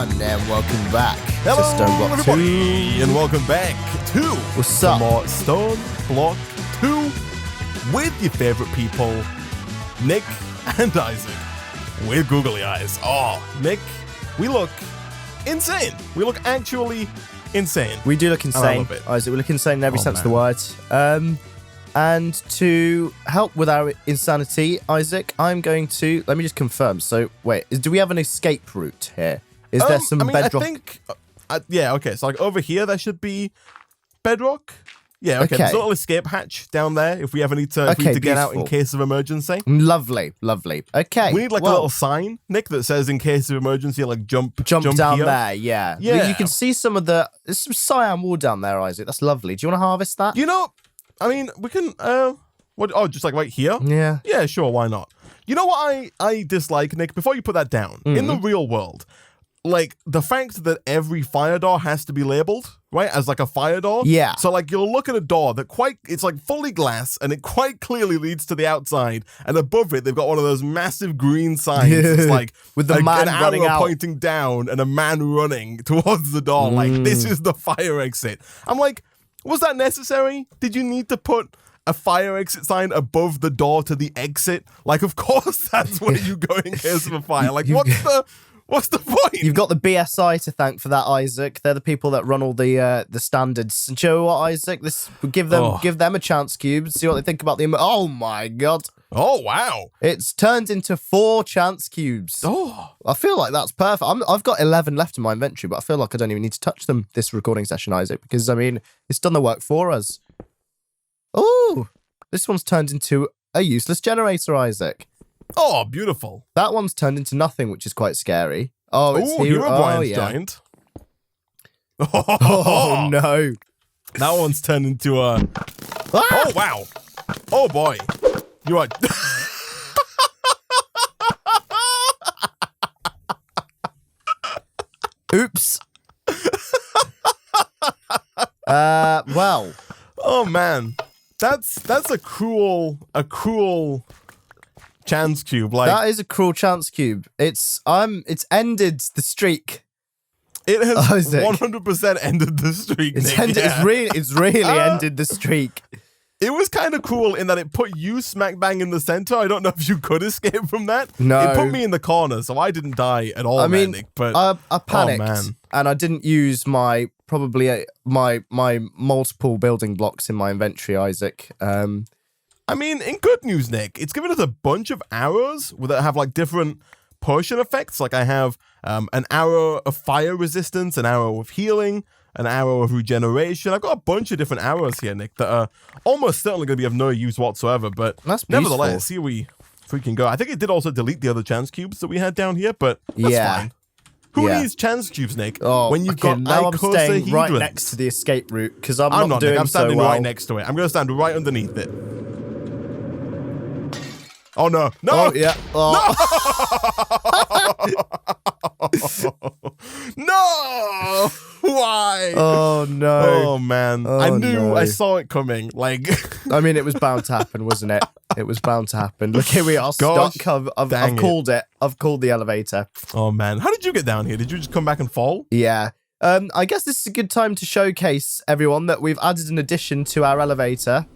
everyone, and welcome back Hello, to StoneBlock everybody, 2. and welcome back to What's up? more StoneBlock 2 with your favorite people, Nick and Isaac, with googly eyes. Oh, Nick, we look insane. We look actually insane. We do look insane, love it. Isaac. We look insane in every sense of the word. And to help with our insanity, Isaac, I'm going to... Let me just confirm. So, wait, do we have an escape route here? Is there some bedrock? I think... yeah, okay. So, like, over here, there should be bedrock. Yeah, okay. Okay. There's a little escape hatch down there if we ever need to, get out in case of emergency. Lovely, lovely. Okay. We need, like, a little sign, Nick, that says in case of emergency, like, jump down here. there, yeah. Yeah. You can see some of the... There's some cyan wool down there, Isaac. That's lovely. Do you want to harvest that? You know... I mean, we can, what? Oh, just like right here? Yeah. Yeah, sure, why not? You know what I dislike, Nick? Before you put that down, in the real world, like, the fact that every fire door has to be labeled, right, as like a fire door. Yeah. So, like, you'll look at a door that it's like fully glass, and it quite clearly leads to the outside, and above it, they've got one of those massive green signs. It's like, with the man an running arrow out. pointing down, and a man running towards the door, like, this is the fire exit. I'm like, was that necessary? Did you need to put a fire exit sign above the door to the exit? Like, of course, that's where you go in case of a fire. Like, what's the point? You've got the BSI to thank for that, Isaac. They're the people that run all the standards. And do you know what, Isaac? Give them a chance cube. See what they think about the... Oh my god! Oh wow! It's turned into 4 chance cubes. Oh, I feel like that's perfect. I've got 11 left in my inventory, but I feel like I don't even need to touch them this recording session, Isaac, because I mean it's done the work for us. Oh, this one's turned into a useless generator, Isaac. oh, beautiful. That one's turned into nothing, which is quite scary. Oh, it's Herobrine's yeah. giant. Oh no! That one's turned into a... Ah! Oh wow! Oh boy! You are... Oops. Well. Oh man, that's a cruel chance cube. Like, That is a cruel chance cube. It's ended the streak. it has Isaac. 100% ended the streak. It's Nick, ended. yeah. It's really ended the streak. It was kind of cool in that it put you smack bang in the center. I don't know if you could escape from that. No. It put me in the corner, so I didn't die at all, I mean, Nick, but I panicked man. and I didn't use my multiple building blocks in my inventory, Isaac. I mean, in good news, Nick, it's given us a bunch of arrows that have like different potion effects. Like I have an arrow of fire resistance, an arrow of healing, an arrow of regeneration. I've got a bunch of different arrows here, Nick, that are almost certainly going to be of no use whatsoever. But That's nevertheless, here we freaking go. I think it did also delete the other chance cubes that we had down here, but that's Yeah. fine. Who Yeah. needs chance cubes, Nick? Oh, when you've okay, got now I'm staying right icosahedrons? next to the escape route because I'm not, doing Nick. I'm standing so well. right next to it. I'm going to stand right underneath it. Oh no! No! Oh yeah. Oh. No! Why? Oh no. Oh man! Oh, I knew. no. I saw it coming. Like, I mean, it was bound to happen, wasn't it? It was bound to happen. Look, here we are. Gosh, Stuck. I've dang called it. I've called the elevator. oh man! How did you get down here? Did you just come back and fall? Yeah. I guess this is a good time to showcase everyone that we've added an addition to our elevator.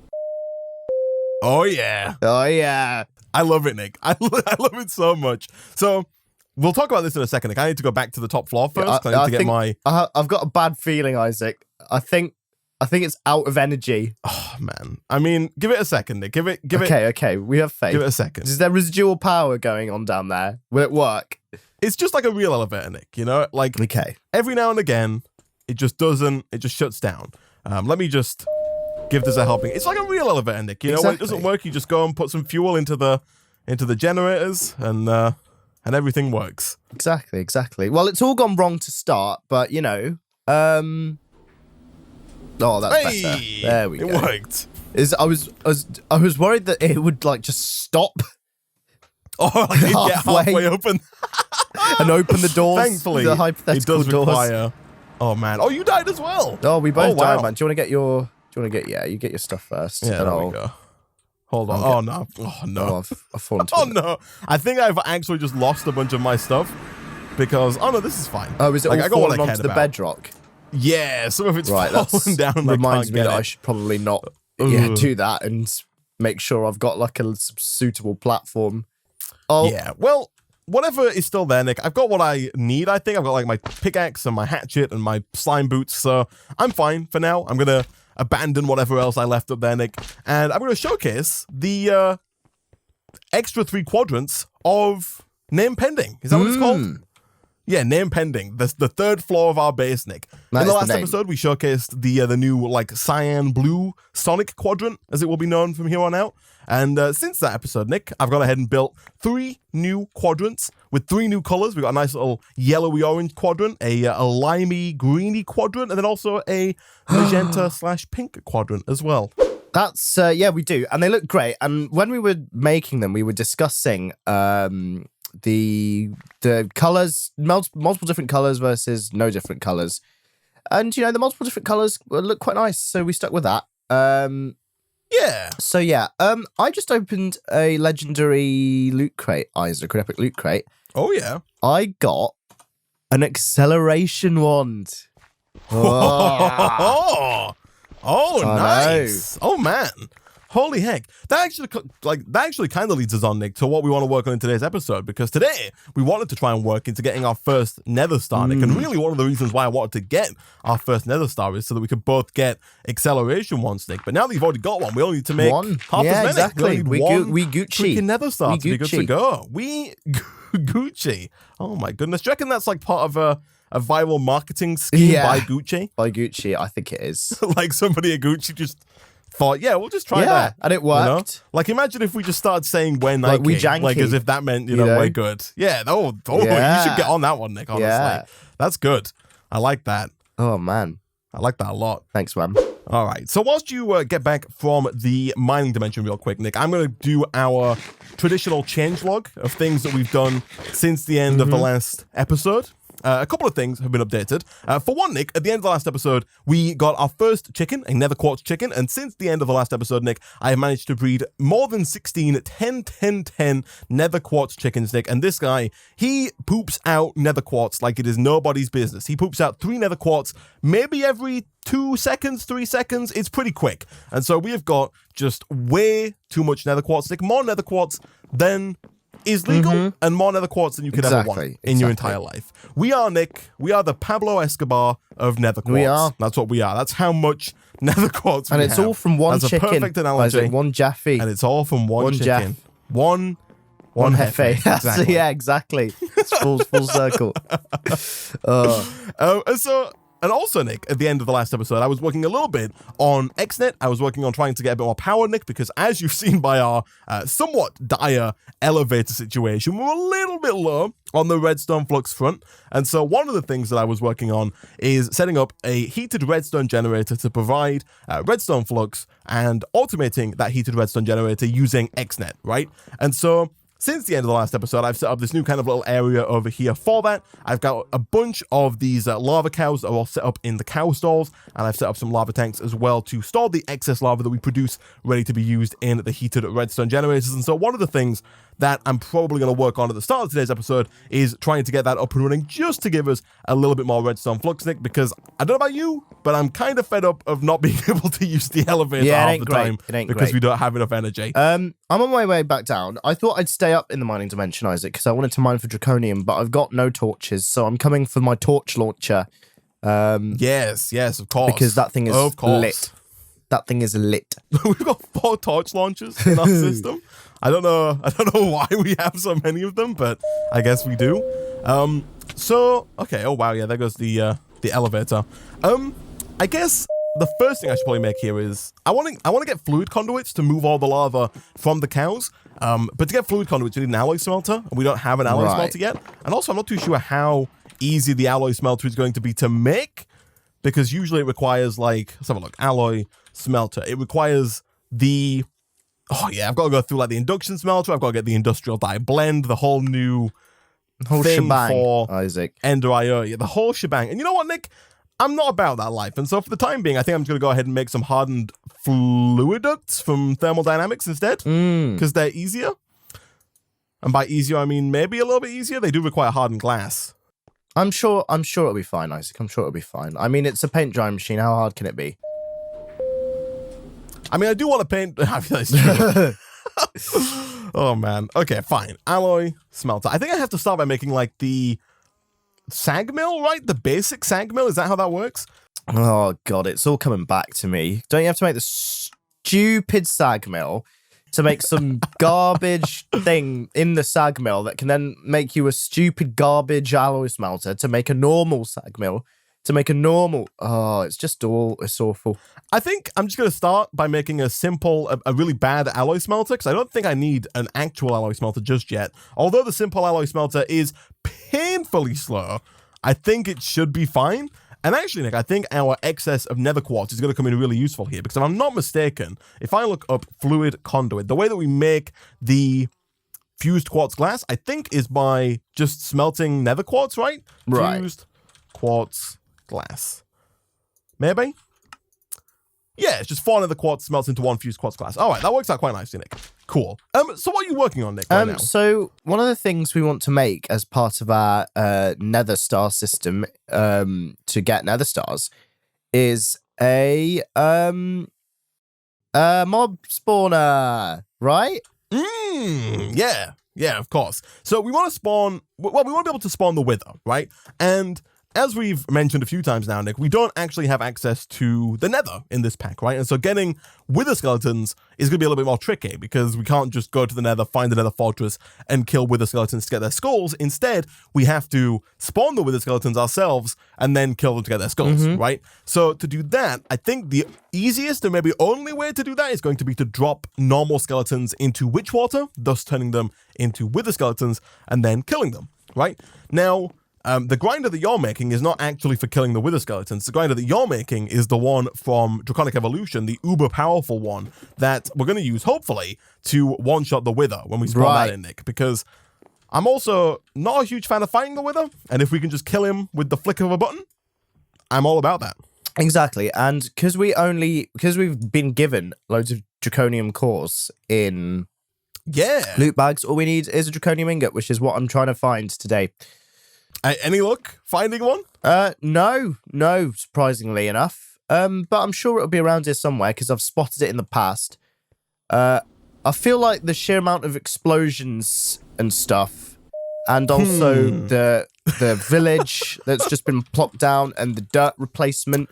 Oh yeah! Oh yeah. I love it, Nick. I love it so much. So we'll talk about this in a second, Nick. I need to go back to the top floor first. I need to get my... I've got a bad feeling, Isaac. I think it's out of energy. Oh man! I mean, give it a second, Nick. Give it. Okay. We have faith. Give it a second. Is there residual power going on down there? Will it work? It's just like a real elevator, Nick. You know, like Okay. every now and again, it just doesn't. It just shuts down. Let me just give this a helping. It's like a real elevator, Nick. You know, when it doesn't work, you just go and put some fuel into the generators, and everything works. Exactly. Well, it's all gone wrong to start, but you know, oh, that's better. There we go. It worked. I was worried that it would like just stop Oh, like it get halfway open and open the doors. Thankfully, the hypothetical it does require. Oh man! Oh, you died as well. Oh, we both died, wow. man. Do you want to get your? Yeah, you get your stuff first. Yeah, and there I'll, we go. Hold on. Oh no. Oh no. Oh, I've fallen to Oh it. no. I think I've actually just lost a bunch of my stuff. because, oh no, this is fine. Oh, is it like, all I got what I falling onto cared the about. bedrock? Yeah, some of it's Right, fallen down. And reminds I me can't that get I it. should probably not do that and make sure I've got like a suitable platform. Oh, Yeah, well, whatever is still there, Nick. I've got what I need, I think. I've got like my pickaxe and my hatchet and my slime boots, so I'm fine for now. I'm going to abandon whatever else I left up there, Nick, and I'm going to showcase the extra 3 quadrants of name pending. Is that what it's called? Yeah, name pending. That's the 3rd floor of our base, Nick. In the last episode, we showcased the new like cyan blue Sonic quadrant, as it will be known from here on out. And since that episode, Nick, I've gone ahead and built 3 new quadrants with 3 new colors. We've got a nice little yellowy orange quadrant, a limey greeny quadrant, and then also a magenta / pink quadrant as well. That's yeah, we do, and they look great. And when we were making them, we were discussing the colors, multiple different colors versus no different colors, and you know the multiple different colors look quite nice, so we stuck with that. Yeah. So yeah, I just opened a legendary loot crate, Isaac, an epic loot crate. Oh yeah. I got an acceleration wand. Oh, nice. Oh man. Holy heck. That actually kind of leads us on, Nick, to what we want to work on in today's episode, because today we wanted to try and work into getting our first Nether Star, Nick, and really one of the reasons why I wanted to get our first Nether Star is so that we could both get acceleration wands, Nick. But now that you've already got one, we only need to make half as many. Exactly. We only We need Gucci. freaking Nether Star to be good to Gucci. go. We Gucci. Oh my goodness. Do you reckon that's like part of a viral marketing scheme by Gucci? By Gucci, I think it is. Like somebody at Gucci just thought, yeah, we'll just try that. And it worked. You know? Like, imagine if we just started saying when like Nike, we janky, like as if that meant, you know, we're good. Yeah, you should get on that one, Nick, honestly. Yeah. That's good. I like that. Oh, man. I like that a lot. Thanks, man. All right. So whilst you get back from the mining dimension real quick, Nick, I'm going to do our traditional changelog of things that we've done since the end of the last episode. A couple of things have been updated. For one, Nick, at the end of the last episode, we got our first chicken, a nether quartz chicken, and since the end of the last episode, Nick, I have managed to breed more than 16 10 nether quartz chickens, Nick, and this guy, he poops out nether quartz like it is nobody's business. He poops out 3 nether quartz, maybe every 2 seconds, 3 seconds. It's pretty quick. And so we have got just way too much nether quartz, Nick, more nether quartz than is legal and more nether quartz than you could ever want in your entire life. We are, Nick, we are the Pablo Escobar of nether quartz. We are. That's what we are. That's how much nether quartz we have. And it's all from one That's chicken. a perfect analogy. Like one Jaffe. And it's all from one chicken. Jaff. One Hefe. Exactly. Yeah, exactly. It's full circle. And also, Nick, at the end of the last episode, I was working a little bit on XNet. I was working on trying to get a bit more power, Nick, because as you've seen by our somewhat dire elevator situation, we were a little bit low on the redstone flux front. And so one of the things that I was working on is setting up a heated redstone generator to provide redstone flux and automating that heated redstone generator using XNet, right? And so since the end of the last episode, I've set up this new kind of little area over here for that. I've got a bunch of these lava cows that are all set up in the cow stalls, and I've set up some lava tanks as well to store the excess lava that we produce ready to be used in the heated redstone generators. And so one of the things that I'm probably going to work on at the start of today's episode is trying to get that up and running just to give us a little bit more redstone flux, Nick, because I don't know about you, but I'm kind of fed up of not being able to use the elevator half the time because we don't have enough energy. I'm on my way back down. I thought I'd stay up in the mining dimension, Isaac, because I wanted to mine for draconium, but I've got no torches, so I'm coming for my torch launcher. Yes, of course. Because that thing is lit. That thing is lit. We've got 4 torch launchers in our system. I don't know why we have so many of them, but I guess we do. Okay. Oh wow, yeah, there goes the elevator. I guess the first thing I should probably make here is I want to get fluid conduits to move all the lava from the cows. But to get fluid conduits, we need an alloy smelter, and we don't have an alloy smelter yet. And also, I'm not too sure how easy the alloy smelter is going to be to make, because usually it requires, like, let's have a look, alloy smelter. It requires the, I've got to go through like the induction smelter. I've got to get the industrial dye blend, the whole new thing shebang, for Isaac. Ender IO. Yeah, the whole shebang. And you know what, Nick? I'm not about that life. And so for the time being, I think I'm just going to go ahead and make some hardened fluid ducts from thermodynamics instead, because they're easier. And by easier, I mean maybe a little bit easier. They do require hardened glass. I'm sure it'll be fine, Isaac. I'm sure it'll be fine. I mean, it's a paint drying machine. How hard can it be? I mean, I do want to paint. I feel that's true. Oh man. Okay, fine. Alloy smelter. I think I have to start by making like the sag mill, right? The basic sag mill. Is that how that works? Oh god, it's all coming back to me. Don't you have to make the stupid sag mill to make some garbage thing in the sag mill that can then make you a stupid garbage alloy smelter to make a normal sag mill? To make a normal... Oh, it's awful. I think I'm just going to start by making a simple, a really bad alloy smelter, because I don't think I need an actual alloy smelter just yet. Although the simple alloy smelter is painfully slow, I think it should be fine. And actually, Nick, I think our excess of nether quartz is going to come in really useful here, because if I'm not mistaken, if I look up fluid conduit, the way that we make the fused quartz glass, I think is by just smelting nether quartz, right? Right. Fused quartz glass. Maybe? Yeah, it's just 4 nether quartz smelts into 1 fused quartz glass. All right, that works out quite nicely, Nick. Cool. So what are you working on, Nick, right now? So one of the things we want to make as part of our nether star system to get nether stars is a mob spawner, right? Yeah, of course. So we want to spawn, well, we want to be able to spawn the wither, right? And as we've mentioned a few times now, Nick, we don't actually have access to the nether in this pack, right? And so getting wither skeletons is going to be a little bit more tricky because we can't just go to the nether, find the nether fortress, and kill wither skeletons to get their skulls. Instead, we have to spawn the wither skeletons ourselves and then kill them to get their skulls, right? So to do that, I think the easiest and maybe only way to do that is going to be to drop normal skeletons into witch water, thus turning them into wither skeletons and then killing them, right? Now, the grinder that you're making is not actually for killing the wither skeletons. The grinder that you're making is the one from Draconic Evolution, the uber powerful one that we're going to use, hopefully, to one-shot the wither when we spawn that in, Nick. Because I'm also not a huge fan of fighting the wither, and if we can just kill him with the flick of a button, I'm all about that. Exactly, and because we've been given loads of draconium cores in loot bags, all we need is a draconium ingot, which is what I'm trying to find today. Any luck finding one? No, surprisingly enough. But I'm sure it'll be around here somewhere because I've spotted it in the past. I feel like the sheer amount of explosions and stuff, and also the village that's just been plopped down and the dirt replacement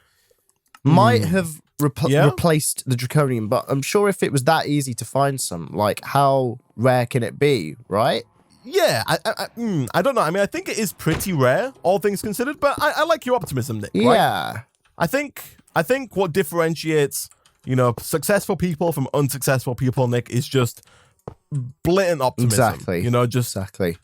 might have replaced the draconium, but I'm sure if it was that easy to find some, like, how rare can it be, right? Yeah, I don't know. I mean, I think it is pretty rare, all things considered, but I like your optimism, Nick, right? Yeah. I think what differentiates, successful people from unsuccessful people, Nick, is just blatant optimism. Exactly. Exactly.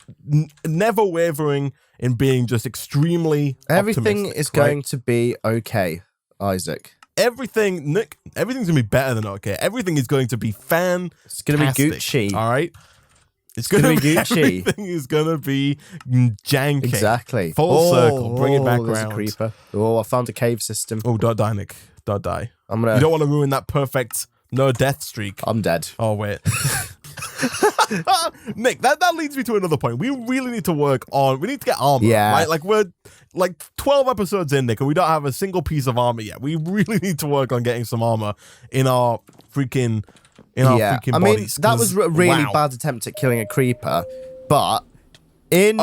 Never wavering in being just extremely Everything optimistic, is going to be okay, Isaac. Everything, Nick, everything's going to be better than okay. Everything is going to be fantastic. It's going to be Gucci. All right? It's going to be Gucci. Everything is going to be janky. Exactly. Full circle. Bring it back there's around. A creeper. Oh, I found a cave system. Oh, don't die, Nick. Don't die. You don't want to ruin that perfect no death streak. I'm dead. Oh, wait. Nick, that leads me to another point. We really need to work on... We need to get armor, right? Like, we're 12 episodes in, Nick, and we don't have a single piece of armor yet. We really need to work on getting some armor in our freaking... I mean, that was a really bad attempt at killing a creeper, but in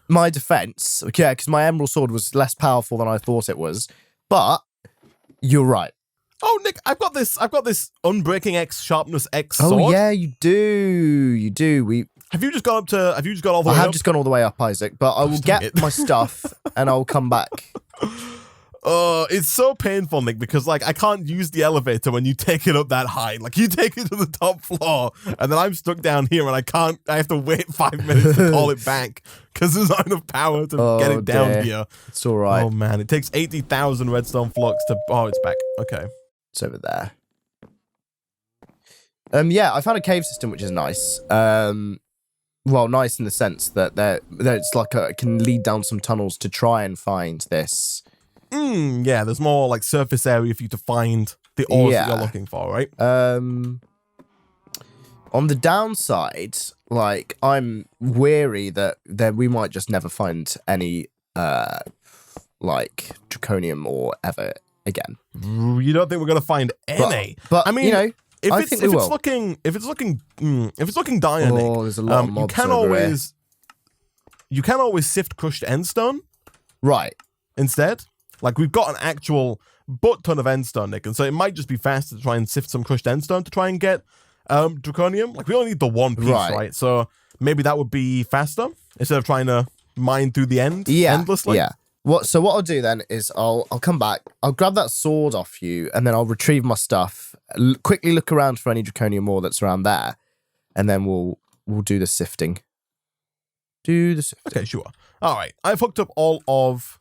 my defense, because my emerald sword was less powerful than I thought it was, but you're right. Oh, Nick, I've got this Unbreaking X Sharpness X sword. Oh yeah, you do. Have you just gone all the way up? I have just gone all the way up, Isaac, but I will get my stuff and I'll come back. It's so painful, Nick, because I can't use the elevator when you take it up that high. Like, you take it to the top floor, and then I'm stuck down here, and I have to wait 5 minutes to call it back because there's not enough power to get it down here. It's all right. Oh man, it takes 80,000 redstone flux to. Oh, it's back. Okay, it's over there. Yeah, I found a cave system which is nice. Well, nice in the sense that it's like it can lead down some tunnels to try and find this. Yeah, there's more surface area for you to find the ores that you're looking for, right? On the downside, I'm wary that we might just never find any like draconium or ever again. You don't think we're gonna find any? But I mean, you know, if I it's think if we it's will. looking dire, Nick, there's a lot of you mobs can over here. always sift crushed endstone Right. instead. Like we've got an actual butt ton of endstone, Nick, and so it might just be faster to try and sift some crushed endstone to try and get draconium. Like we only need the one piece, right? So maybe that would be faster instead of trying to mine through the end endlessly. Yeah. So what I'll do then is I'll come back. I'll grab that sword off you, and then I'll retrieve my stuff. Quickly look around for any draconium ore that's around there, and then we'll do the sifting. Okay, sure. All right. I've hooked up all of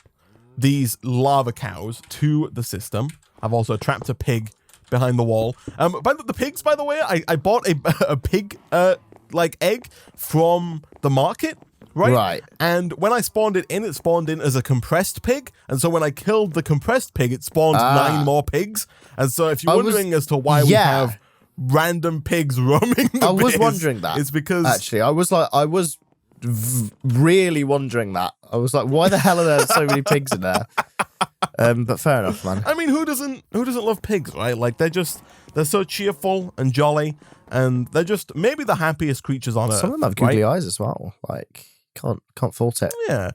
these lava cows to the system. I've also trapped a pig behind the wall. By the pigs, by the way, I bought a pig like egg from the market. Right. And when I spawned it in as a compressed pig. And so when I killed the compressed pig, it spawned 9 more pigs. And so if you're wondering as to why we have random pigs roaming the I was base, wondering that. it's because... Actually, I was really wondering that. I was like, why the hell are there so many pigs in there? But fair enough, man. I mean, who doesn't love pigs, right? Like they're so cheerful and jolly, and they're just maybe the happiest creatures on earth. Some of them have googly eyes as well. Like can't fault it. Yeah.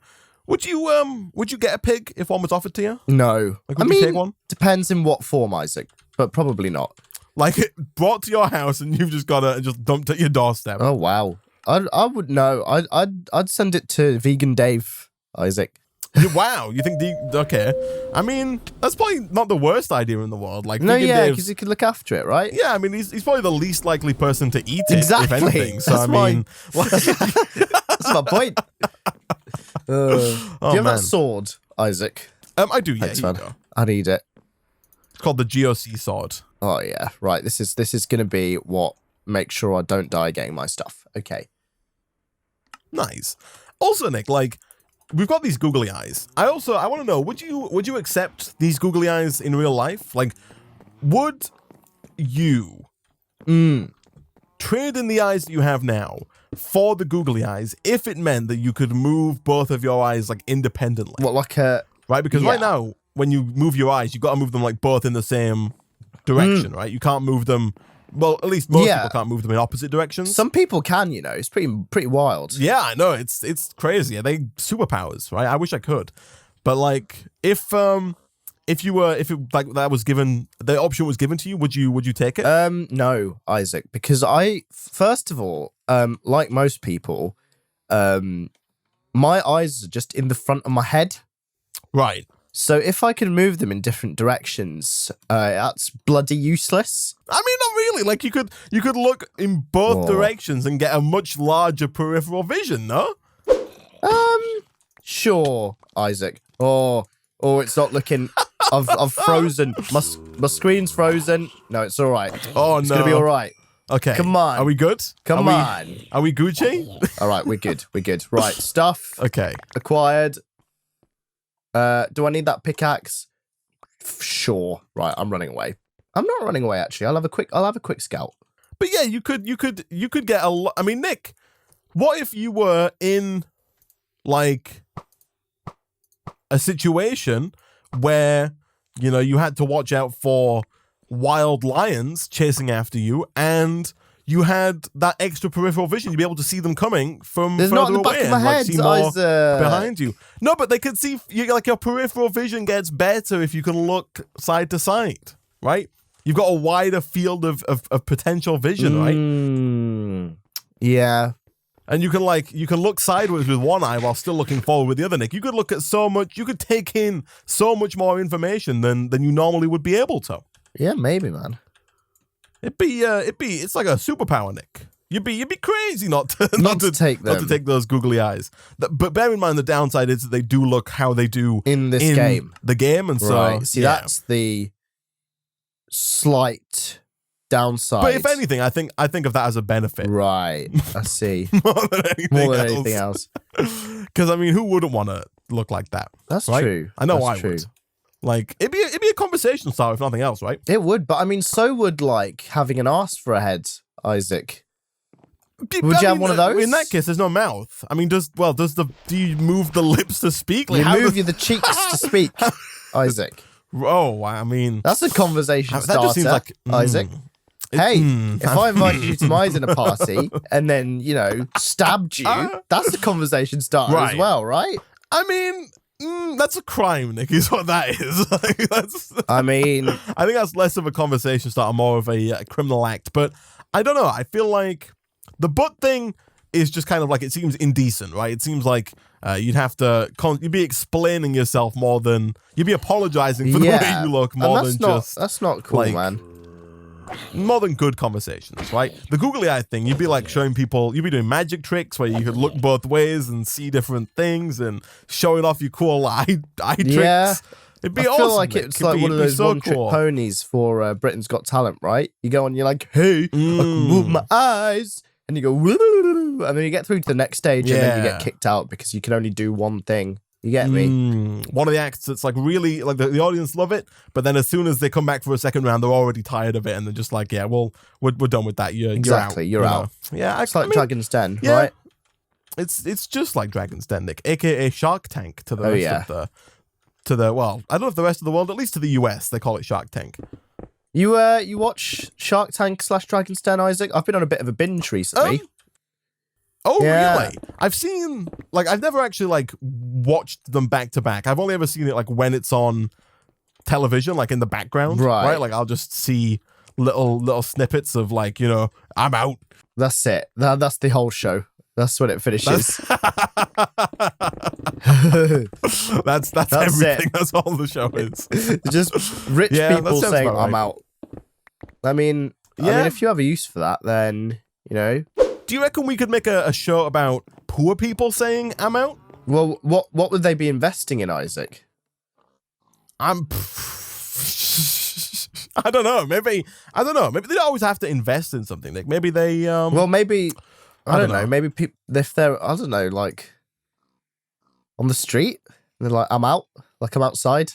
Would you get a pig if one was offered to you? No. Like would you take one? Depends in what form, Isaac, but probably not. Like it brought to your house and you've just got it and just dumped at your doorstep. Oh wow. I would know. I'd send it to Vegan Dave, Isaac. Wow, you think okay? I mean, that's probably not the worst idea in the world. Like, because he could look after it, right? Yeah, I mean, he's probably the least likely person to eat it, exactly. if anything. So I mean, that's my point. Do you have that sword, Isaac? I do. Yeah, Thanks, man. I need it. It's called the GOC sword. Oh yeah, right. This is gonna be what makes sure I don't die getting my stuff. Okay. Nice. Also, Nick, like, we've got these googly eyes. I want to know, would you accept these googly eyes in real life? Like, would you trade in the eyes that you have now for the googly eyes if it meant that you could move both of your eyes like independently? What, like a right? Because right now, when you move your eyes, you got to move them like both in the same direction, right? You can't move them. Well, at least most people can't move them in opposite directions. Some people can, you know. It's pretty wild. Yeah, I know. It's crazy. They superpowers, right? I wish I could, but like if that was given, the option was given to you, would you take it? No, Isaac, because first of all, like most people, my eyes are just in the front of my head. Right. So if I could move them in different directions, that's bloody useless. I mean, not really. Like you could look in both directions and get a much larger peripheral vision, no? Sure, Isaac. Oh, it's not looking. I've frozen. My screen's frozen. No, it's all right. Oh, it's gonna be all right. Okay. Come on. Are we good? Come on. Are we Gucci? All right, we're good. We're good. Right, stuff. Okay. Acquired. Do I need that pickaxe? Sure. Right, I'm running away. I'm not running away actually. I'll have a quick scout. But yeah, you could get a lot. I mean, Nick, what if you were in like a situation where, you know, you had to watch out for wild lions chasing after you and you had that extra peripheral vision, you'd be able to see them coming from further not in the away back of my and like, head, see more Isaac. behind you. No, but they could see you. Like your peripheral vision gets better if you can look side to side, right? You've got a wider field of potential vision, right? Yeah. And you can look sideways with one eye while still looking forward with the other, Nick. You could look at you could take in so much more information than you normally would be able to. Yeah, maybe, man. It's like a superpower, Nick. You'd be crazy not to take them. Not to take those googly eyes. But bear in mind the downside is that they do look how they do in this game. The game, and so see that's the slight downside. But if anything, I think of that as a benefit. Right. I see. More than anything else. Because I mean, who wouldn't want to look like that? That's right? true. I know That's I true. would. Like it'd be a conversation starter if nothing else, right? It would, but I mean, so would like having an arse for a head, Isaac. Would you have one of those? In that case, there's no mouth. I mean, do you move the lips to speak? Like, you move the cheeks to speak, Isaac. Oh, I mean, that's a conversation starter. That just seems like Isaac. Hey, if I invited you to my dinner party and then, stabbed you, that's a conversation starter as well, right? I mean, that's a crime, Nick, is what that is. I think that's less of a conversation starter, more of a criminal act. But I don't know. I feel like the butt thing is just kind of like, it seems indecent, right? It seems like you'd be explaining yourself more than, you'd be apologizing for the way you look more than just... That's not cool, man. More than good conversations, right? The googly eye thing, you'd be like showing people, you'd be doing magic tricks where you could look both ways and see different things and showing off your cool eye tricks. Yeah. It'd be I awesome. feel like it's like one of those one-trick ponies for Britain's Got Talent, right? You go on, you're like, hey, I can move my eyes. And you go, and then you get through to the next stage and then you get kicked out because you can only do one thing. You get me? One of the acts that's like really, like the audience love it, but then as soon as they come back for a second round, they're already tired of it and they're just like, yeah, well, we're done with that. You're out. Yeah, it's like Dragon's Den, right? It's just like Dragon's Den, Nick, aka Shark Tank to the rest of well, I don't know if the rest of the world, at least to the US, they call it Shark Tank. You watch Shark Tank / Dragon's Den, Isaac? I've been on a bit of a binge recently. Really? I've seen, like, I've never actually, like, watched them back to back. I've only ever seen it, like, when it's on television, like, in the background. Right? Like, I'll just see little snippets of, like, I'm out. That's it. That's the whole show. That's when it finishes. That's everything. It. That's all the show is. Just rich people saying, I'm out. I mean, if you have a use for that, then, Do you reckon we could make a show about poor people saying I'm out? Well, what would they be investing in, Isaac? I don't know. Maybe they don't always have to invest in something. Like maybe they well, maybe I don't know. Maybe people, if they're like on the street, they're like, I'm out, like I'm outside.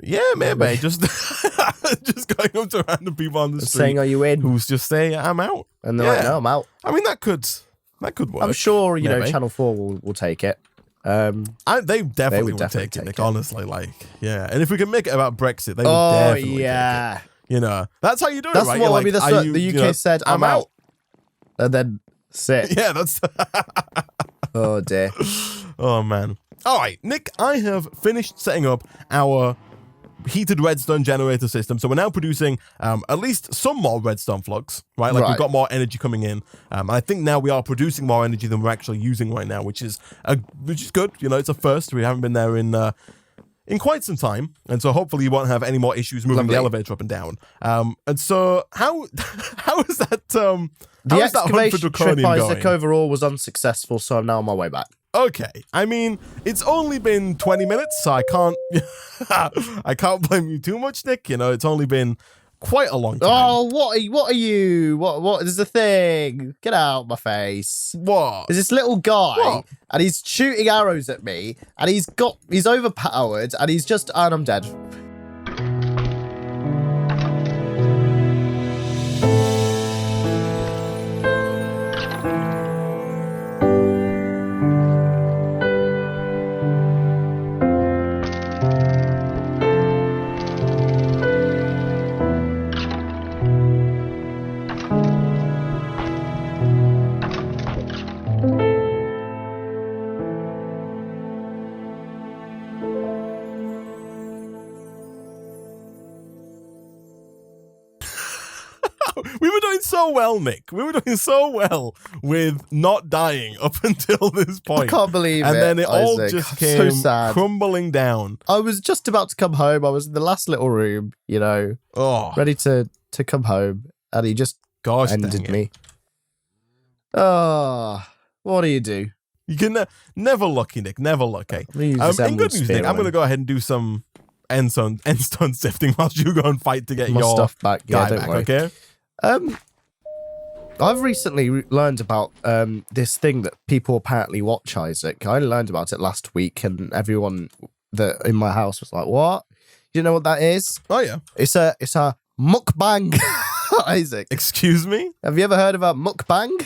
Yeah, maybe just going up to random people on the street saying, "Are you in?" Who's just saying, "I'm out," and they're like, "No, I'm out." I mean, that could work. I'm sure Channel 4 will take it. They definitely would take it. Nick, honestly, and if we can make it about Brexit, they would definitely take it. That's how you do it, right? That's what the UK said. I'm out, and then sit. Yeah, that's. Oh dear. Oh man. All right, Nick, I have finished setting up our heated redstone generator system, so we're now producing at least some more redstone flux, right? Like we've got more energy coming in. I think now we are producing more energy than we're actually using right now, which is good. It's a first. We haven't been there in quite some time, and so hopefully you won't have any more issues moving the elevator up and down. And so how is that? The excavation trip, Isaac, overall was unsuccessful, so I'm now on my way back. Okay, I mean, it's only been 20 minutes, so I can't blame you too much, Nick. It's only been quite a long time. Oh, what are you? What is the thing? Get out of my face. What? There's this little guy, and he's shooting arrows at me, and he's overpowered, and I'm dead. We were doing so well, Nick. We were doing so well with not dying up until this point. I can't believe and it. And then it all Isaac, just came so sad. Crumbling down. I was just about to come home. I was in the last little room, ready to come home, and he just ended me. Oh, what do you do? You can never lucky, Nick. Never lucky. In good news, Nick, I'm going to go ahead and do some endstone sifting whilst you go and fight to get your stuff back. Guy back. Worry. Okay. I've recently learned about this thing that people apparently watch, Isaac. I learned about it last week, and everyone that in my house was like, "What? You know what that is?" Oh yeah, it's a mukbang, Isaac. Excuse me? Have you ever heard about mukbang?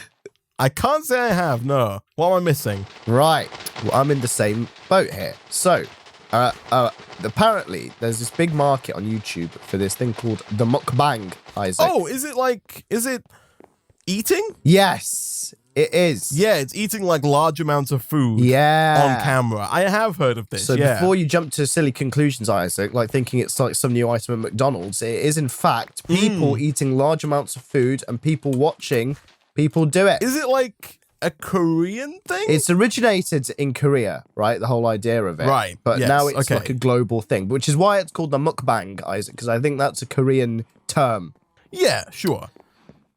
I can't say I have, no. What am I missing? Right. Well, I'm in the same boat here. So, apparently, there's this big market on YouTube for this thing called the mukbang, Isaac. Oh, is it eating? Yes, it is. Yeah, it's eating like large amounts of food Yeah. on camera. I have heard of this. So yeah. before you jump to silly conclusions, Isaac, like thinking it's like some new item at McDonald's, it is in fact people eating large amounts of food and people watching people do it. Is it like a Korean thing? It's originated in Korea, right? The whole idea of it. Right, But yes, now it's okay. like a global thing, which is why it's called the mukbang, Isaac, because I think that's a Korean term. Yeah, sure.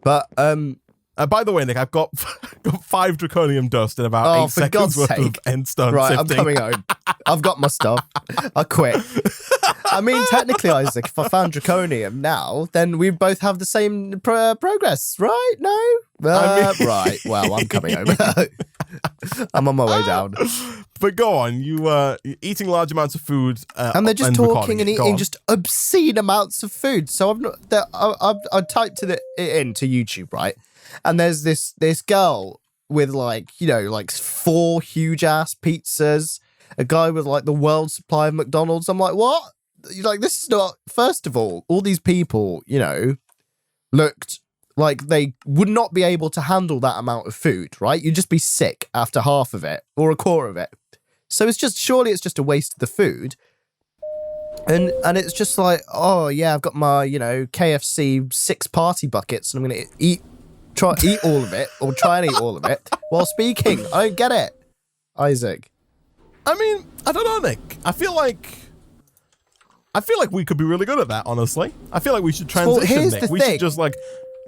But, By the way, Nick, I've got 5 draconium dust and about 8 for seconds God's worth sake. of endstone right, sifting. I'm coming home. I've got my stuff. I quit. I mean, technically, Isaac, if I found draconium now, then we both have the same progress, right? No? Right. Well, I'm coming home. I'm on my way down. But go on, you're eating large amounts of food. And they're just talking and Go eating on. just obscene amounts of food. So I typed it into YouTube, right? And there's this girl with like 4 huge ass pizzas, a guy with like the world supply of McDonald's. I'm like, what? Like, this is not. First of all these people, looked like they would not be able to handle that amount of food, right? You'd just be sick after half of it or a quarter of it. So surely it's just a waste of the food. And it's just like, oh yeah, I've got my, KFC 6 party buckets and I'm going to try eat all of it or try and eat all of it while speaking. I don't get it. Isaac. I mean, I don't know, Nick. I feel like we could be really good at that, honestly. I feel like we should transition, here's Nick. the We thing. should just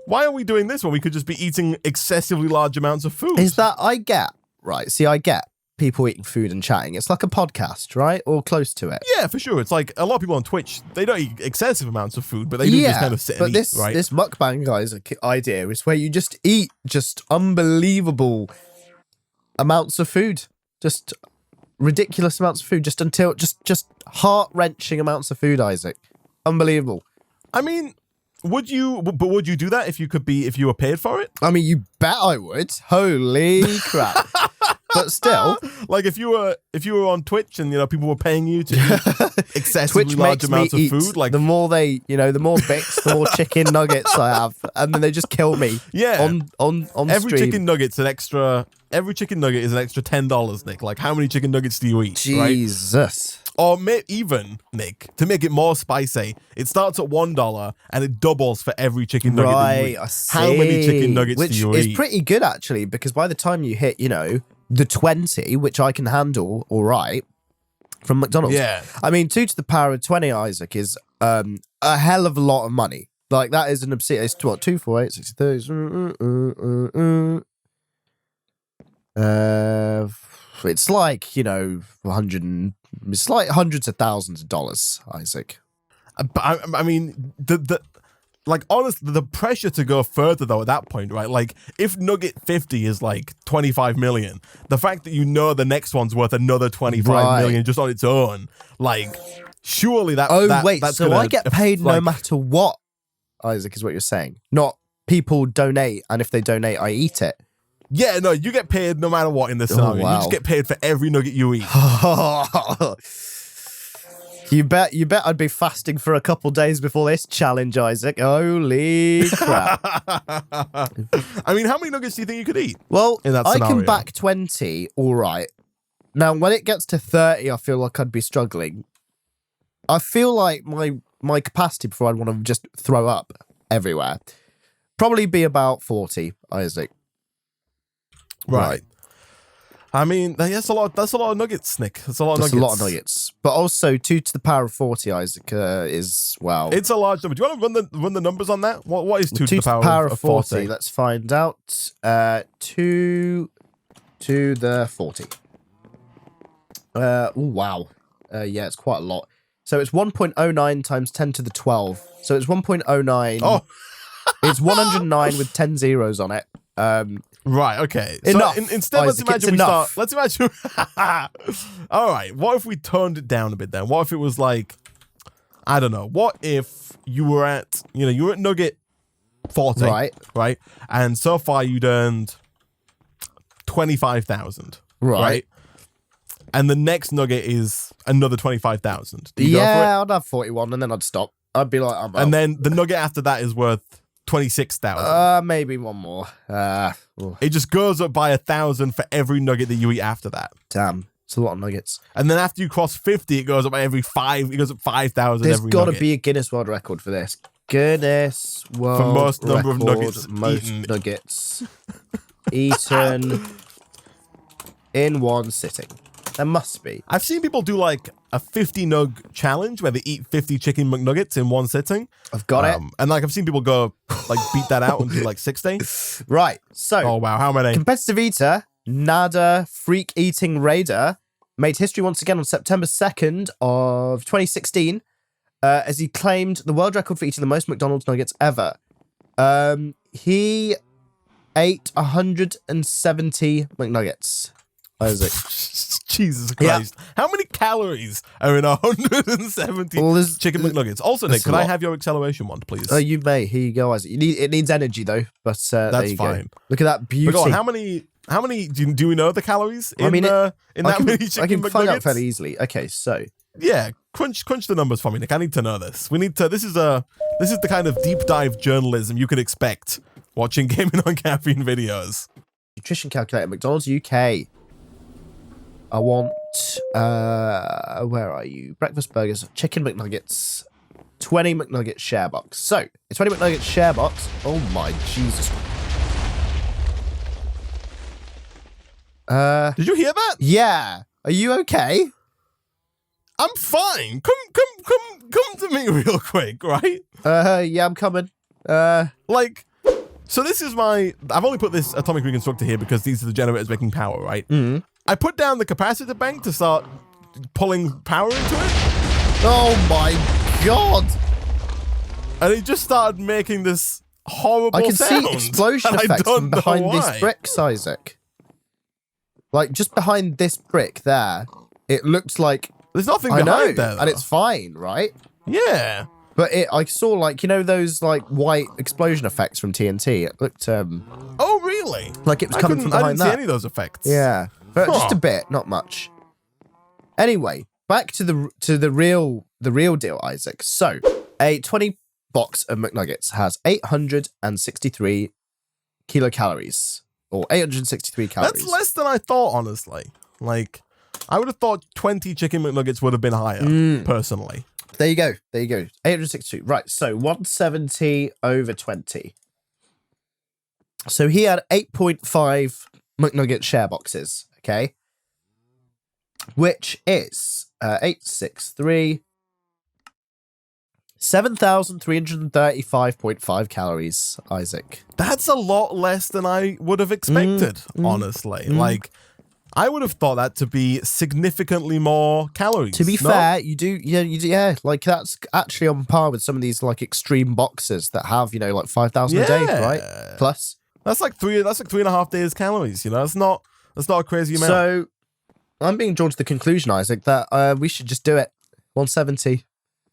why are we doing this when we could just be eating excessively large amounts of food? Is that I get people eating food and chatting. It's like a podcast, right? Or close to it. Yeah, for sure. It's like a lot of people on Twitch, they don't eat excessive amounts of food, but they do just kind of sit and eat, right? This mukbang guy's idea is where you just eat just unbelievable amounts of food. Just ridiculous amounts of food. Just heart-wrenching amounts of food, Isaac. Unbelievable. I mean, would you do that if you were paid for it? I mean, you bet I would. Holy crap. But still, like if you were on Twitch and people were paying you to eat excessively Twitch large makes amounts me of eat. food, like the more the more bits, the more chicken nuggets I have, and then they just kill me. Yeah. On every stream. chicken nugget's an extra. Every chicken nugget is an extra $10, Nick. Like, how many chicken nuggets do you eat? Right? Jesus. Or even, Nick, to make it more spicy, it starts at $1 and it doubles for every chicken nugget that you eat. I see. How many chicken nuggets do you Which eat? is pretty good, actually, because by the time you hit, the 20, which I can handle all right, from McDonald's. Yeah. I mean, 2 to the power of 20, Isaac, is a hell of a lot of money. Like, that is an obscene. It's what, 2, 4, 8, 6, 30. It's like, 100. It's like hundreds of thousands of dollars, Isaac. But I mean, honestly, the pressure to go further though at that point, right? Like, if Nugget 50 is like 25 million, the fact that the next one's worth another 25 million just on its own, like, surely that's so I get paid no matter what, Isaac, is what you're saying. Not people donate, and if they donate, I eat it. Yeah, no, you get paid no matter what in this scenario. Wow. You just get paid for every nugget you eat. You bet I'd be fasting for a couple days before this challenge, Isaac. Holy crap. I mean, how many nuggets do you think you could eat? Well, in that I scenario? can back 20, all right. Now, when it gets to 30, I feel like I'd be struggling. I feel like my capacity before I'd want to just throw up everywhere. Probably be about 40, Isaac. Right. I mean, that's a lot of nuggets, Nick. That's a lot of nuggets. That's a lot of nuggets. But also, 2 to the power of 40, Isaac, is, well... It's a large number. Do you want to run the numbers on that? What is 2 to the power of 40? Let's find out. 2 to the 40. Oh, wow. Yeah, it's quite a lot. So it's 1.09 times 10 to the 12. So it's 1.09. Oh. It's 109 with 10 zeros on it. Right, okay. Enough, So instead, Isaac, let's imagine. All right, what if we toned it down a bit then? What if it was like, I don't know. What if you were at, you were at Nugget 40, Right. And so far you'd earned 25,000. Right. And the next nugget is another 25,000. Do you go for it? Yeah, I'd have 41 and then I'd stop. I'd be like, I'm out. And then the nugget after that is worth 26,000. Maybe one more. It just goes up by 1,000 for every nugget that you eat after that. Damn. It's a lot of nuggets. And then after you cross 50, it goes up by every 5. It goes up 5,000 There's every got nugget. to be a Guinness World Record for this. Guinness World For most number of Record, nuggets most eaten. nuggets eaten in one sitting. There must be. I've seen people do like a 50 nug challenge where they eat 50 chicken McNuggets in one sitting. I've got it. And like I've seen people go like beat that out and do like 60. Right. So, Oh wow, how many? competitive eater, Nada Freak Eating Raider, made history once again on September 2nd of 2016 as he claimed the world record for eating the most McDonald's nuggets ever. He ate 170 McNuggets. Isaac. Jesus Christ. Yeah. How many calories are in 170 Well, there's- chicken McNuggets? Also, Nick, there's could a I lot. have your acceleration one, please? You may. Here you go, Isaac. It needs energy though, but there That's you fine. go. Look at that beauty. But go on, how many do we know the calories in, I that many I chicken can find out McNuggets? fairly easily. Okay, so Yeah, crunch the numbers for me, Nick. I need to know this. This is the kind of deep dive journalism you could expect watching Gaming on Caffeine videos. nutrition calculator, McDonald's UK. I want, where are you? Breakfast burgers, chicken McNuggets, 20 McNugget share box. So, a 20 McNugget share box. Oh my Jesus. Did you hear that? Yeah. Are you okay? I'm fine. Come to me real quick, right? Yeah, I'm coming. Like, so this is I've only put this atomic reconstructor here because these are the generators making power, right? Mm. I put down the capacitor bank to start pulling power into it, Oh my God. and it just started making this horrible I can sound. see explosion and I effects don't from know behind why. these bricks, Isaac. Like, just behind this brick there, it looks like... There's nothing I know, behind there, and though. it's fine, right? Yeah. But I saw, like, you know those, like, white explosion effects from TNT? It looked, Oh, really? like it was coming from I behind didn't see that. any of those effects. Yeah, but just Huh. a bit, not much. Anyway, back to the real deal, Isaac. So, a 20 box of McNuggets has 863 kilocalories, or 863 calories. That's less than I thought, honestly. Like, I would have thought 20 chicken McNuggets would have been higher, personally. There you go. 862. Right, so 170 over 20. So he had 8.5 McNugget share boxes, okay? Which is 863, 7,335.5 calories, Isaac. That's a lot less than I would have expected, honestly. Like, I would have thought that to be significantly more calories. To be No? fair, you do, like that's actually on par with some of these like extreme boxes that have, like 5,000 a day, right? Plus. That's like 3.5 days calories, That's not a crazy amount. So I'm being drawn to the conclusion, Isaac, that we should just do it. 170.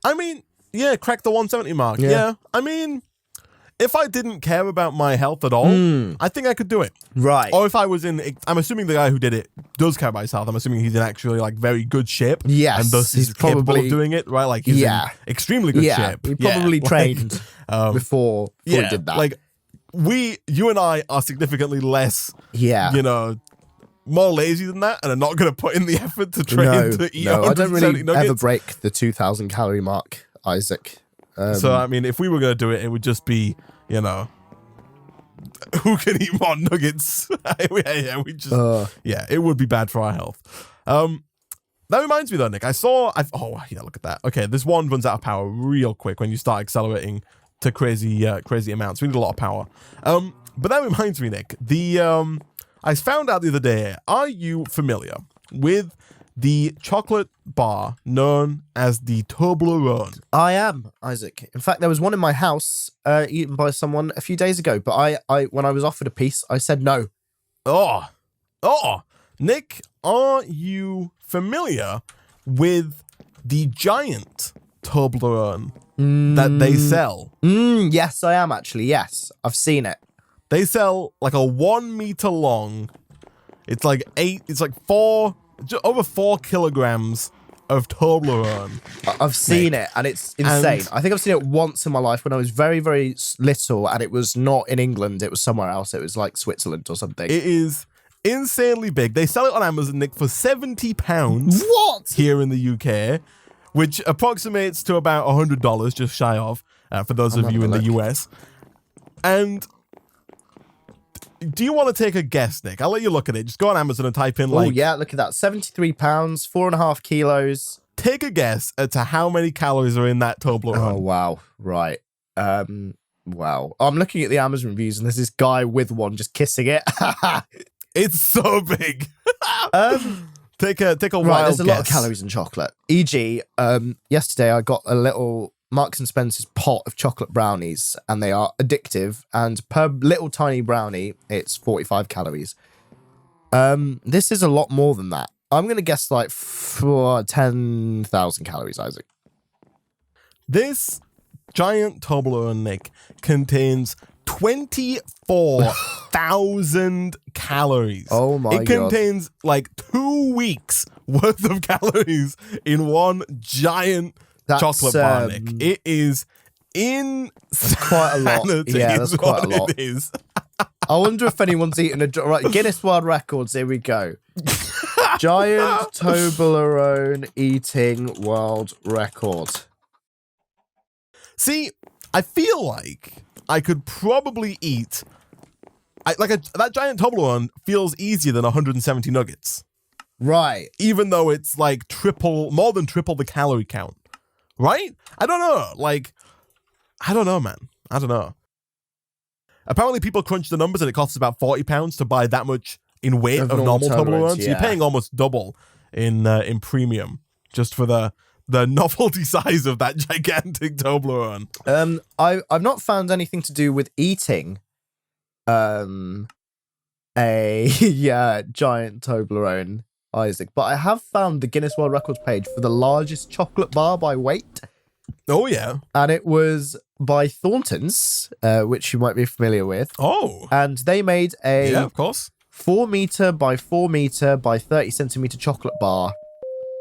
I mean, yeah, crack the 170 mark. Yeah. I mean, if I didn't care about my health at all, I think I could do it. Right. Or if I was I'm assuming the guy who did it does care about his health. I'm assuming he's in actually like very good shape. Yes, And thus he's he's capable probably- of doing it, right? Like he's in extremely good shape. He probably trained before he did that. Like you and I are significantly less, yeah. more lazy than that and are not going to put in the effort to train to eat I don't 170 really nuggets. ever break the 2,000 calorie mark, Isaac. So, I mean, if we were going to do it, it would just be, who can eat more nuggets? It would be bad for our health. That reminds me though, Nick, look at that. Okay, this one runs out of power real quick when you start accelerating to crazy amounts. We need a lot of power. But that reminds me, Nick, I found out the other day, are you familiar with the chocolate bar known as the Toblerone? I am, Isaac. In fact, there was one in my house eaten by someone a few days ago, but I when I was offered a piece, I said no. Oh, Nick, are you familiar with the giant Toblerone that they sell? Yes, I am actually. Yes, I've seen it. They sell like a 1 meter long It's like over 4 kilograms of Toblerone. I've seen it, and it's insane. I think I've seen it once in my life when I was very, very little, and it was not in England. It was somewhere else. It was like Switzerland or something. It is insanely big. They sell it on Amazon, Nick, for £70. What? Here in the UK, which approximates to about $100, just shy of, for those of you in the US. And do you want to take a guess, Nick? I'll let you look at it. Just go on Amazon and type in like... Oh, yeah, look at that. 73 pounds, 4.5 kilos. Take a guess as to how many calories are in that Toblerone. Oh, wow. Right. Wow. I'm looking at the Amazon reviews, and there's this guy with one just kissing it. It's so big. Take a right, wild there's a lot of guess. calories in chocolate. E.g., yesterday I got a little Marks and Spencer's pot of chocolate brownies, and they are addictive, and per little tiny brownie, it's 45 calories. This is a lot more than that. I'm going to guess like 10,000 calories, Isaac. This giant Toblerone, Nick, contains 24,000 calories. Oh my God. It contains like 2 weeks worth of calories in one giant chocolate bar, Nick. It is quite a lot. Yeah, that's quite a lot. It is. I wonder if anyone's eaten right, Guinness World Records, here we go. Giant Toblerone eating world record. See, I feel like I could probably eat... that giant Toblerone feels easier than 170 nuggets. Right. Even though it's like more than triple the calorie count. Right? I don't know. I don't know, man. I don't know. Apparently people crunch the numbers and it costs about £40 to buy that much in weight of normal Toblerone. So you're paying almost double in premium just for the novelty size of that gigantic Toblerone. I've not found anything to do with eating a giant Toblerone, Isaac, but I have found the Guinness World Records page for the largest chocolate bar by weight. Oh, yeah. And it was by Thornton's, which you might be familiar with. Oh. And they made a of course. 4 meter by 4 meter by 30 centimeter chocolate bar,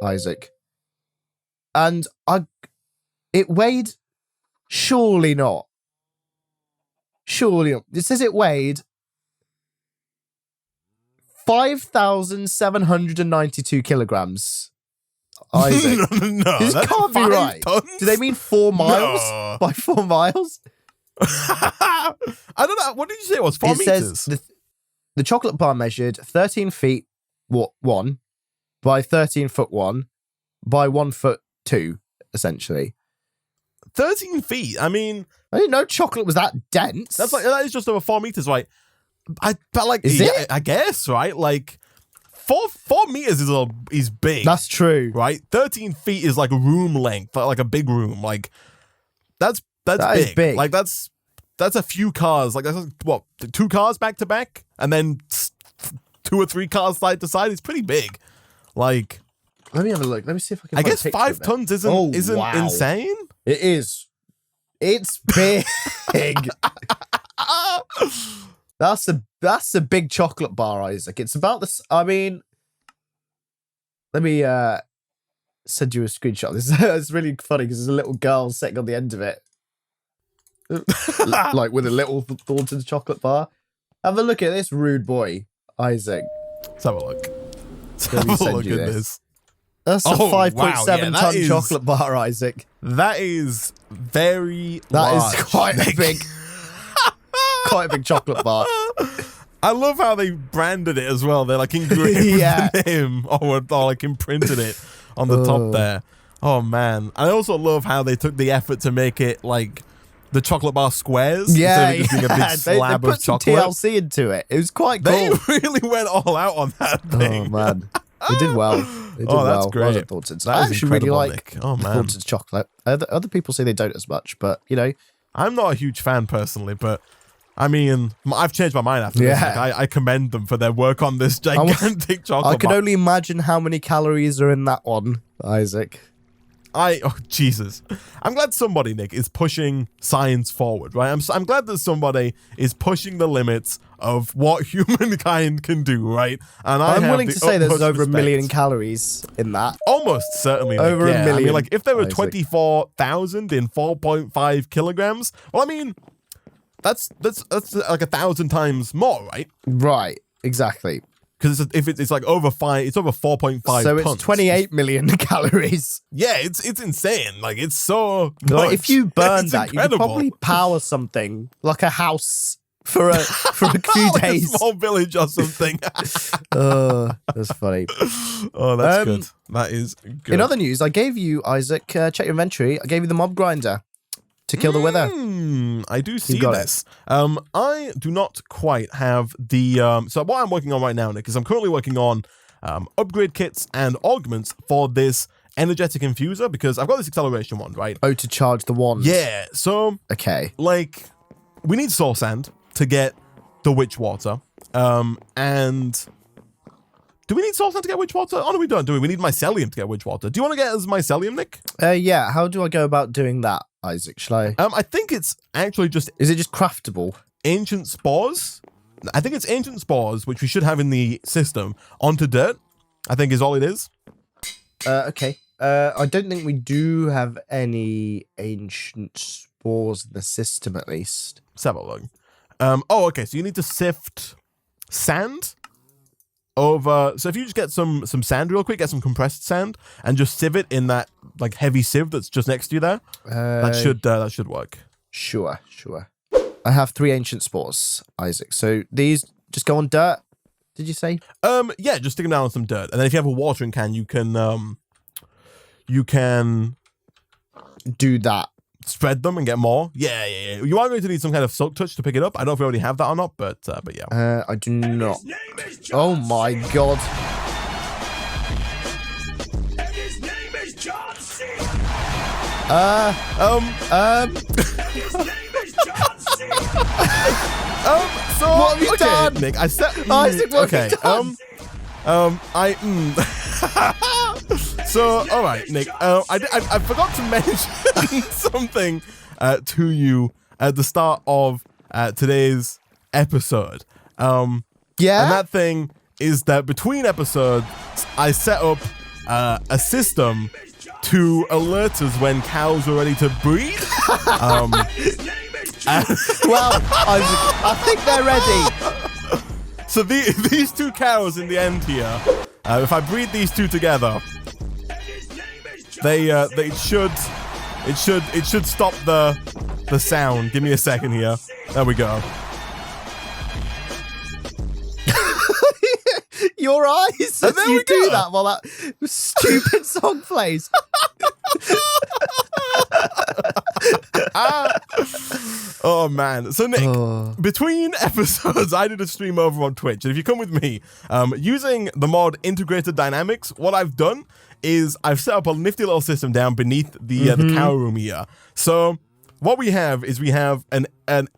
Isaac. And it weighed, surely not. Surely not. It says it weighed 5,792 kilograms. Isaac. No, this can't be right. Tons? Do they mean 4 miles? No. By 4 miles? I don't know. What did you say it was? 4 meters? Says the chocolate bar measured 13 feet 1 by 13 foot 1 by 1 foot 2, essentially. 13 feet? I mean... I didn't know chocolate was that dense. That is just over 4 meters, right? Is it? I guess, right? Like, 4 meters is big. That's true. Right? 13 feet is like a room length, like a big room. Like, that's big. Is big. Like, that's a few cars. Like, that's what, 2 cars back to back? And then 2 or 3 cars side to side? It's pretty big. Like... Let me have a look. Let me see if I can I find guess a picture 5 of it. tons isn't wow. insane. It is. It's big. That's a big chocolate bar, Isaac. It's about this. I mean, let me send you a screenshot. This it's really funny because there's a little girl sitting on the end of it, like with a little Thornton's chocolate bar. Have a look at this rude boy, Isaac. Let's have a look. Let me send you this. That's a 5.7 ton chocolate bar, Isaac. That is very That large. is quite a big chocolate bar. I love how they branded it as well. They like engraved the name or like imprinted it on the top there. Oh man. I also love how they took the effort to make it like the chocolate bar squares. Yeah, instead of just being a big slab they put of chocolate. some TLC into it. It was quite cool. They really went all out on that thing. Oh man. They did well. They did that's great. Well done, Thornton's. That I is actually really incredible, like Nick. Oh, man. Thornton's chocolate. Other people say they don't as much, but you know. I'm not a huge fan personally, but I mean, I've changed my mind after this. Like, I commend them for their work on this gigantic chocolate I can bar. only imagine how many calories are in that one, Isaac. Jesus. I'm glad somebody, Nick, is pushing science forward, right? I'm glad that somebody is pushing the limits of what humankind can do, right? And I'm willing to say there's over respect. 1 million calories in that. Almost certainly, Nick, Over yeah. 1 million. I mean, like, if there were Isaac. 24,000 in 4.5 kilograms, well, I mean, that's like 1,000 times more, right? Right, exactly. Because it's like over 4.5 So tons. it's 28 million calories. Yeah, it's insane. Like, it's so Like, much. if you burn It's that, you could incredible. probably power something like a house for a few Like days. a small village or something. That's funny. Oh, that's good. That is good. In other news, I gave you, Isaac, check your inventory. I gave you the mob grinder to kill the wither. I do see got this. I do not quite have the... so what I'm working on right now, Nick, is I'm currently working on upgrade kits and augments for this energetic infuser, because I've got this acceleration one, right? Oh, to charge the wand. Yeah, so, Okay. like, we need soul sand to get the witch water. And... Do we need soul sand to get witch water? Oh, no, we don't, do we? We need mycelium to get witch water. Do you want to get us mycelium, Nick? Yeah, how do I go about doing that, Isaac? Shall I... I think it's actually just Is it just craftable? ancient spores. I think it's ancient spores, which we should have in the system, onto dirt, I think is all it is. Okay. I don't think we do have any ancient spores in the system, at least. Let's have a look. Oh, okay, so you need to sift sand over... So if you just get some sand real quick, get some compressed sand, and just sieve it in that like heavy sieve that's just next to you there, that should work. Sure. I have 3 ancient spores, Isaac. So these just go on dirt, did you say? Yeah, just stick them down on some dirt, and then if you have a watering can, you can Do that. spread them and get more. Yeah. You are going to need some kind of silk touch to pick it up. I don't know if we already have that or not, but yeah. I do not. Oh my god. His name is John C. His name is John C. So What have you done? Nick? I set Isaac, what have you done? So all right, Nick. I forgot to mention something to you at the start of today's episode. Yeah? And that thing is that between episodes, I set up a system to alert us when cows are ready to breed. Well, Isaac, I think they're ready. So these two cows in the end here, if I breed these two together, it should stop the sound. Give me a second here. There we go. Your eyes as there you we do go. that while that stupid song plays. Oh man. So Nick, between episodes, I did a stream over on Twitch, and if you come with me, using the mod Integrated Dynamics, what I've done is I've set up a nifty little system down beneath the cow room here. So what we have is an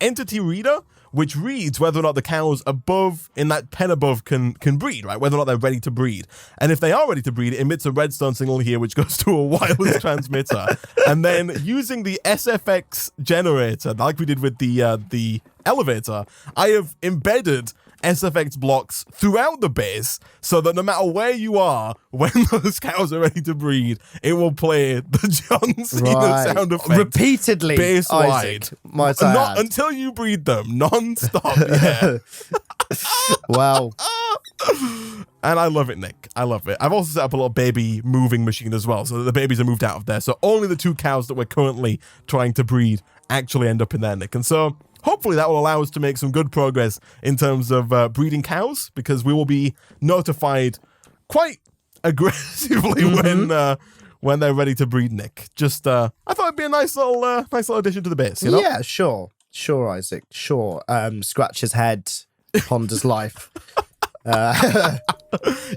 entity reader which reads whether or not the cows above, in that pen above, can breed, right? Whether or not they're ready to breed. And if they are ready to breed, it emits a redstone signal here, which goes to a wireless transmitter. And then using the SFX generator, like we did with the elevator, I have embedded SFX blocks throughout the base so that no matter where you are, when those cows are ready to breed, it will play the John Cena sound effect repeatedly, base Isaac, wide. might I Not add. until you breed them, non-stop. Yeah. Wow. And I love it, Nick. I love it. I've also set up a little baby moving machine as well, so that the babies are moved out of there. So only the 2 cows that we're currently trying to breed actually end up in there, Nick. And so hopefully that will allow us to make some good progress in terms of breeding cows, because we will be notified quite aggressively when they're ready to breed, Nick. Just I thought it'd be a nice little addition to the base, you know? Yeah, sure, Isaac, sure. Scratch his head, ponders life.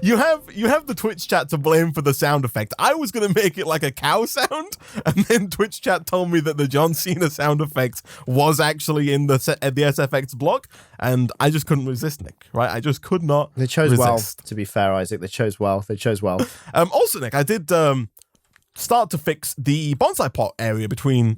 You have the Twitch chat to blame for the sound effect. I was going to make it like a cow sound, and then Twitch chat told me that the John Cena sound effect was actually in the SFX block, and I just couldn't resist, Nick, right? I just could not They chose resist. well, to be fair, Isaac. They chose well. Also, Nick, I did start to fix the bonsai pot area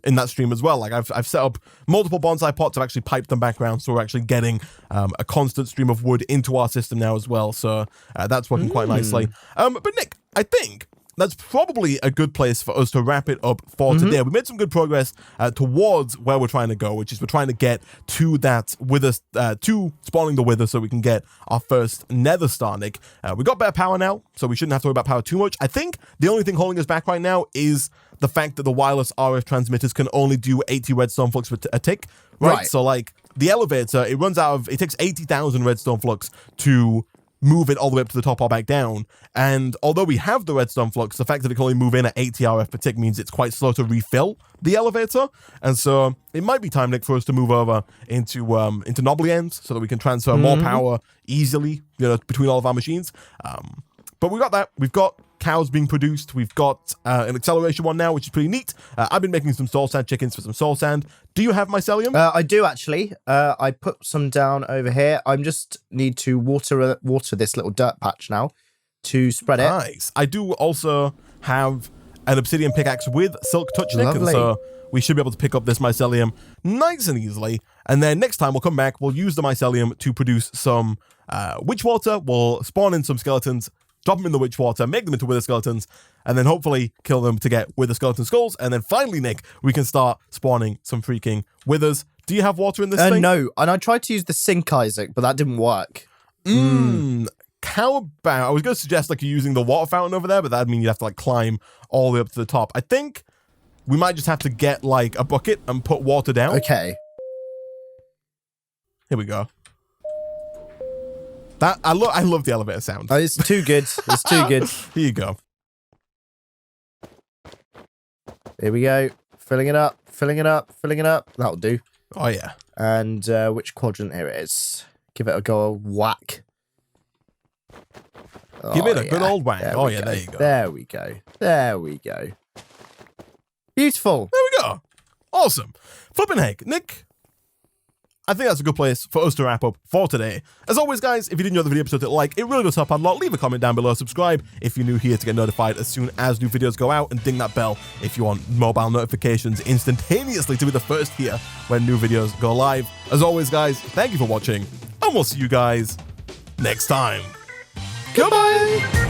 in that stream as well. Like I've set up multiple bonsai pots. I've actually piped them back around, so we're actually getting a constant stream of wood into our system now as well. So that's working quite nicely. But Nick, I think that's probably a good place for us to wrap it up for today. We made some good progress towards where we're trying to go, which is we're trying to get to that wither, to spawning the wither so we can get our first nether star, Nick. We got better power now, so we shouldn't have to worry about power too much. I think the only thing holding us back right now is the fact that the wireless RF transmitters can only do 80 redstone flux a tick, right? So like the elevator, it takes 80,000 redstone flux to move it all the way up to the top or back down. And although we have the redstone flux, the fact that it can only move in at 80 RF per tick means it's quite slow to refill the elevator. And so it might be time, Nick, for us to move over into knobbly ends so that we can transfer more power easily, between all of our machines. But we got that. We've got cows being produced. We've got an acceleration one now, which is pretty neat. I've been making some soul sand chickens for some soul sand. Do you have mycelium? I do actually. I put some down over here. I just need to water this little dirt patch now to spread it. Nice. I do also have an obsidian pickaxe with silk touch, Nick, and so we should be able to pick up this mycelium nice and easily. And then next time we'll come back, we'll use the mycelium to produce some witch water. We'll spawn in some skeletons, drop them in the witch water, make them into wither skeletons, and then hopefully kill them to get wither skeleton skulls. And then finally, Nick, we can start spawning some freaking withers. Do you have water in this thing? No, and I tried to use the sink, Isaac, but that didn't work. How about, I was going to suggest like you're using the water fountain over there, but that'd mean you'd have to like climb all the way up to the top. I think we might just have to get like a bucket and put water down. Okay. Here we go. That I love the elevator sound. Oh, it's too good. It's too good. Here you go. Here we go. Filling it up. Filling it up. Filling it up. That'll do. Oh yeah. And which quadrant here it is? Give it a go. A whack. Give it a good old whack. There you go. There we go. There we go. Beautiful. There we go. Awesome. Flipping heck, Nick. I think that's a good place for us to wrap up for today. As always, guys, if you did enjoy the video episode, hit like. It really does help out a lot. Leave a comment down below. Subscribe if you're new here to get notified as soon as new videos go out. And ding that bell if you want mobile notifications instantaneously to be the first here when new videos go live. As always, guys, thank you for watching. And we'll see you guys next time. Goodbye.